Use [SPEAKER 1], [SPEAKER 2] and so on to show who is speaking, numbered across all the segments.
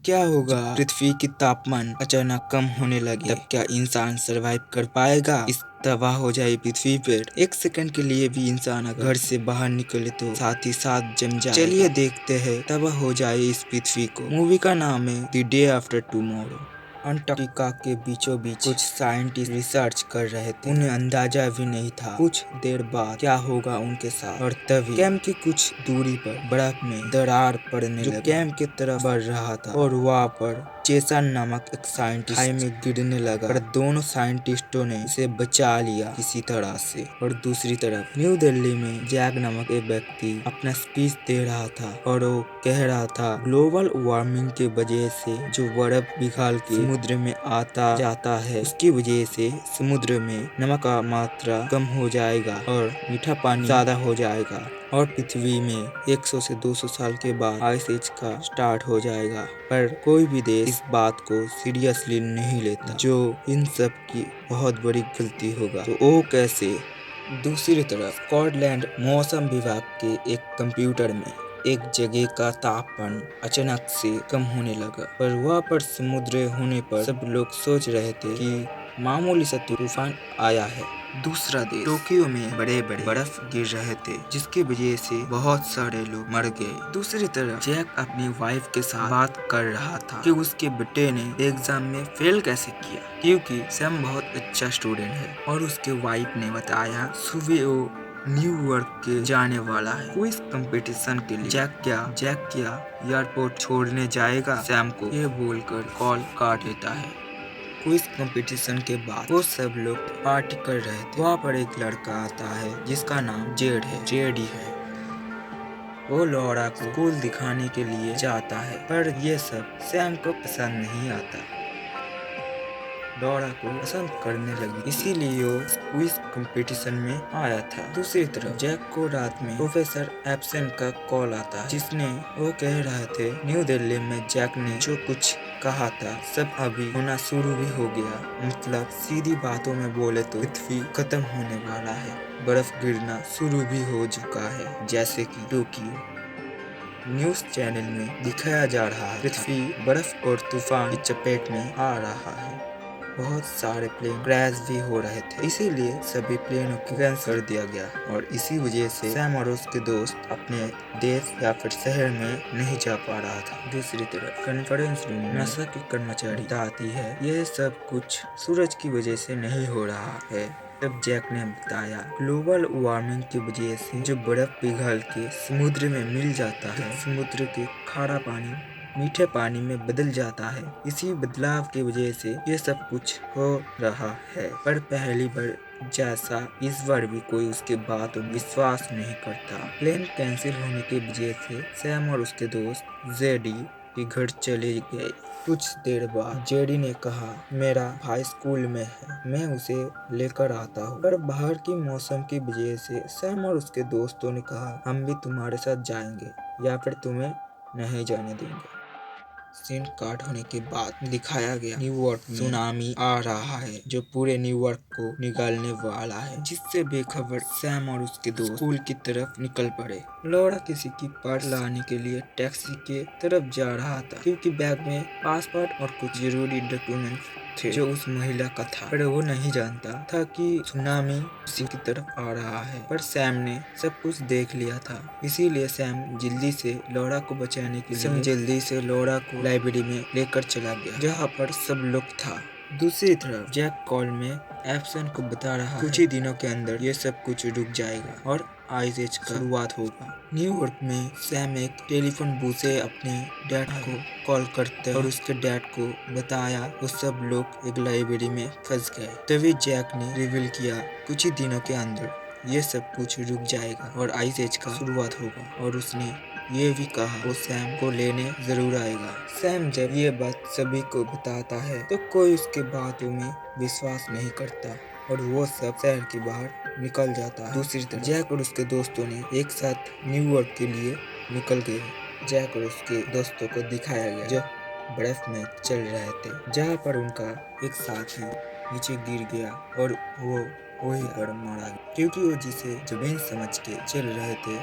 [SPEAKER 1] क्या होगा पृथ्वी की तापमान अचानक कम होने लगे, तब क्या इंसान सरवाइव कर पाएगा इस तबाह हो जाए पृथ्वी पर। एक सेकंड के लिए भी इंसान अगर घर से बाहर निकले तो साथ ही साथ जम जाए। चलिए देखते हैं तबाह हो जाए इस पृथ्वी को। मूवी का नाम है the day after tomorrow. Antarctica के बीचों बीच कुछ साइंटिस्ट रिसर्च कर रहे थे। उन्हें अंदाजा भी नहीं था कुछ देर बाद क्या होगा उनके साथ। और तभी कैंप की कुछ दूरी पर बर्फ में दरार पड़ने लगी, जो कैंप की तरफ बढ़ रहा था। और वहाँ पर जेसन नामक एक साइंटिस्ट खाई में गिरने लगा, पर दोनों साइंटिस्टों ने उसे बचा लिया किसी तरह से। और दूसरी तरफ न्यू दिल्ली में जैक नामक एक व्यक्ति अपना स्पीच दे रहा था और वो कह रहा था ग्लोबल वार्मिंग के वजह से जो बर्फ पिघल के समुद्र में आता जाता है, उसकी वजह से समुद्र में नमक का मात्रा कम हो जाएगा और मीठा पानी ज्यादा हो जाएगा और पृथ्वी में 100 से 200 साल के बाद आइस एज का स्टार्ट हो जाएगा। पर कोई भी देश इस बात को सीरियसली नहीं लेता, जो इन सब की बहुत बड़ी गलती होगा। तो वो कैसे? दूसरी तरफ स्कॉटलैंड मौसम विभाग के एक कंप्यूटर में एक जगह का तापमान अचानक से कम होने लगा, पर वहाँ पर समुद्र होने पर सब लोग सोच रहे थे कि मामूली सा तूफान आया है। दूसरा देश टोक्यो में बड़े बड़े बर्फ गिर रहे थे, जिसकी वजह से बहुत सारे लोग मर गए। दूसरी तरफ जैक अपनी वाइफ के साथ बात कर रहा था कि उसके बेटे ने एग्जाम में फेल कैसे किया, क्योंकि सैम बहुत अच्छा स्टूडेंट है। और उसके वाइफ ने बताया सुबह वो न्यूयॉर्क के जाने वाला है क्विज कंपटीशन के लिए। जैक क्या एयरपोर्ट छोड़ने जाएगा? सैम को ये बोलकर कॉल काट देता है। क्विज कंपटीशन के बाद वो सब लोग पार्टी कर रहे थे। वहाँ पर एक लड़का आता है जिसका नाम जेडी है। वो लौरा को स्कूल दिखाने के लिए जाता है, पर ये सब सैम को पसंद नहीं आता। लौरा को पसंद करने लगी, इसीलिए वो क्विज कंपटीशन में आया था। दूसरी तरफ जैक को रात में प्रोफेसर एब्सेंट का कॉल आता है, जिसने वो कह रहे थे न्यू दिल्ली में जैक ने जो कुछ कहा था सब अभी होना शुरू भी हो गया। मतलब सीधी बातों में बोले तो पृथ्वी खत्म होने वाला है, बर्फ गिरना शुरू भी हो चुका है, जैसे कि टोक्यो। न्यूज चैनल में दिखाया जा रहा है पृथ्वी बर्फ और तूफान की चपेट में आ रहा है। बहुत सारे प्लेन क्रैश भी हो रहे थे, इसीलिए सभी प्लेनों को कैंसिल कर दिया गया। और इसी वजह से सैम और उसके दोस्त अपने देश या फिर शहर में नहीं जा पा रहा था। दूसरी तरफ कॉन्फ्रेंस रूम में नासा की कर्मचारी बताती है यह सब कुछ सूरज की वजह से नहीं हो रहा है। तब जैक ने बताया ग्लोबल वार्मिंग की वजह से जो बर्फ पिघल के समुद्र में मिल जाता है, समुद्र के खारा पानी मीठे पानी में बदल जाता है। इसी बदलाव की वजह से ये सब कुछ हो रहा है। पर पहली बार जैसा इस बार भी कोई उसके बात पर विश्वास नहीं करता। प्लेन कैंसिल होने की वजह से सैम और उसके दोस्त जेडी के घर चले गए। कुछ देर बाद जेडी ने कहा मेरा भाई स्कूल में है, मैं उसे लेकर आता हूँ। पर बाहर की मौसम की वजह से सैम और उसके दोस्तों ने कहा हम भी तुम्हारे साथ जाएंगे या फिर तुम्हें नहीं जाने देंगे। सीन काट होने के बाद दिखाया गया न्यूयॉर्क में सुनामी आ रहा है जो पूरे न्यूयॉर्क को निकालने वाला है, जिससे बेखबर सैम और उसके दोस्त स्कूल की तरफ निकल पड़े। लौरा किसी की पर्स लाने के लिए टैक्सी के तरफ जा रहा था, क्योंकि बैग में पासपोर्ट और कुछ जरूरी डॉक्यूमेंट थे जो उस महिला का था। पर वो नहीं जानता था कि सुनामी उसी की तरफ आ रहा है। पर सैम ने सब कुछ देख लिया था, इसीलिए सैम जल्दी से लौरा को बचाने के लिए जल्दी से लौरा को लाइब्रेरी में लेकर चला गया, जहाँ पर सब लोग था। दूसरी तरफ जैक कॉल में एब्सेंट को बता रहा कुछ ही दिनों के अंदर ये सब कुछ रुक जाएगा और आइस एज का शुरुआत होगा। न्यूयॉर्क में सैम एक टेलीफोन बूथ से अपने डैड को कॉल करते और उसके डैड को बताया वो सब लोग एक लाइब्रेरी में फंस गए। तभी जैक ने रिवील किया कुछ ही दिनों के अंदर ये सब कुछ रुक जाएगा और आइस एज का शुरुआत होगा। और उसने ये भी कहा वो सैम को लेने जरूर आएगा। सैम जब ये बात सभी को बताता है तो कोई उसके बातों में विश्वास नहीं करता और वो सब शहर के बाहर निकल जाता है। दूसरी तरफ जैक और उसके दोस्तों ने एक साथ न्यूयॉर्क के लिए निकल गए। जैक और उसके दोस्तों को दिखाया गया जो बर्फ में चल रहे थे, जहाँ पर उनका एक साथी नीचे गिर गया और वो वहीं पर मारा गया, क्योंकि वो जिसे जमीन समझ के चल रहे थे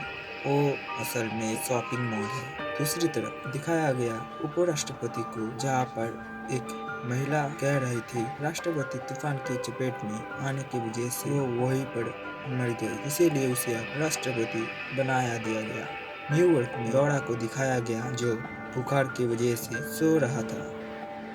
[SPEAKER 1] वो असल में शॉपिंग मॉल है। दूसरी तरफ दिखाया गया उपराष्ट्रपति को, जहाँ पर एक महिला कह रही थी राष्ट्रपति तूफान की चपेट में आने की वजह से वो वहीं पर मर गई, इसीलिए उसे अब राष्ट्रपति बनाया दिया गया। न्यूयॉर्क में लॉरा को दिखाया गया जो बुखार की वजह से सो रहा था,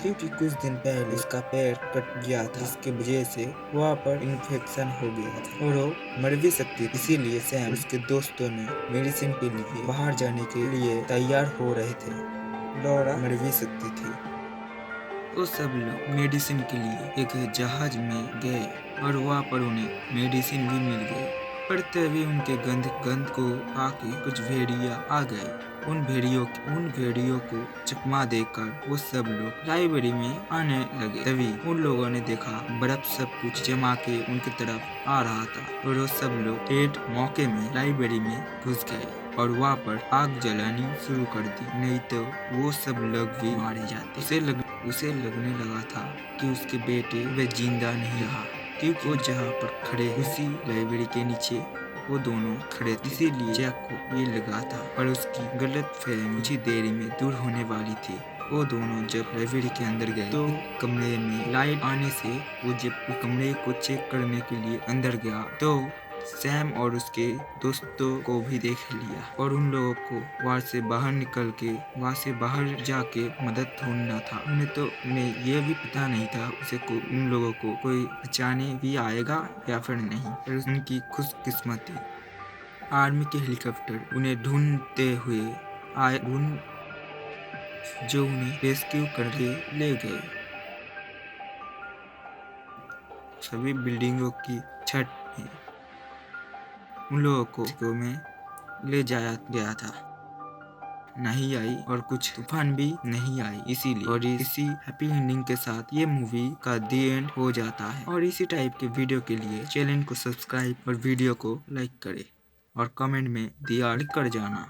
[SPEAKER 1] क्योंकि कुछ दिन पहले उसका पैर कट गया था, जिसकी वजह से वहाँ पर इन्फेक्शन हो गया था और वो मर भी सकती थी। इसीलिए सैम उसके दोस्तों ने मेडिसिन के लिए बाहर जाने के लिए तैयार हो रहे थे। लॉरा मर भी सकती थी। वो सब लोग मेडिसिन के लिए एक जहाज में गए और वहाँ पर उन्हें मेडिसिन भी मिल गई, पर तभी उनके गंध को आके कुछ भेड़िया आ गए। उन भेड़ियों को चकमा देकर वो सब लोग लाइब्रेरी में आने लगे। तभी उन लोगों ने देखा बर्फ सब कुछ जमा के उनकी तरफ आ रहा था और वो सब लोग तेज मौके में लाइब्रेरी में घुस गए और वहाँ पर आग जलानी शुरू कर दी, नहीं तो वो सब लोग भी मारे जाते। उसे लगने लगा था कि उसके बेटे वे जिंदा नहीं रहा, क्योंकि वो जहाँ पर खड़े उसी लाइब्रेरी के नीचे वो दोनों खड़े थे। इसीलिए जैक को ये लगा था, पर उसकी गलतफहमी कुछ ही देरी में दूर होने वाली थी। वो दोनों जब लाइब्रेरी के अंदर गए तो कमरे में लाइट आने से वो जब कमरे को चेक करने के लिए अंदर गया तो सैम और उसके दोस्तों को भी देख लिया और उन लोगों को वहाँ से बाहर जाके मदद ढूंढना था। उन्हें ये भी पता नहीं था उन लोगों को कोई बचाने भी आएगा या फिर नहीं, पर उनकी खुशकिस्मती आर्मी के हेलीकॉप्टर उन्हें ढूंढते हुए आए, जो उन्हें रेस्क्यू करके ले गए। सभी बिल्डिंगों की छत में उन लोगों को में ले जाया गया था, नहीं आई और कुछ तूफान भी नहीं आई। इसीलिए और इसी हैप्पी एंडिंग के साथ ये मूवी का दी एंड हो जाता है। और इसी टाइप के वीडियो के लिए चैनल को सब्सक्राइब और वीडियो को लाइक करें और कमेंट में दिया लिख कर जाना।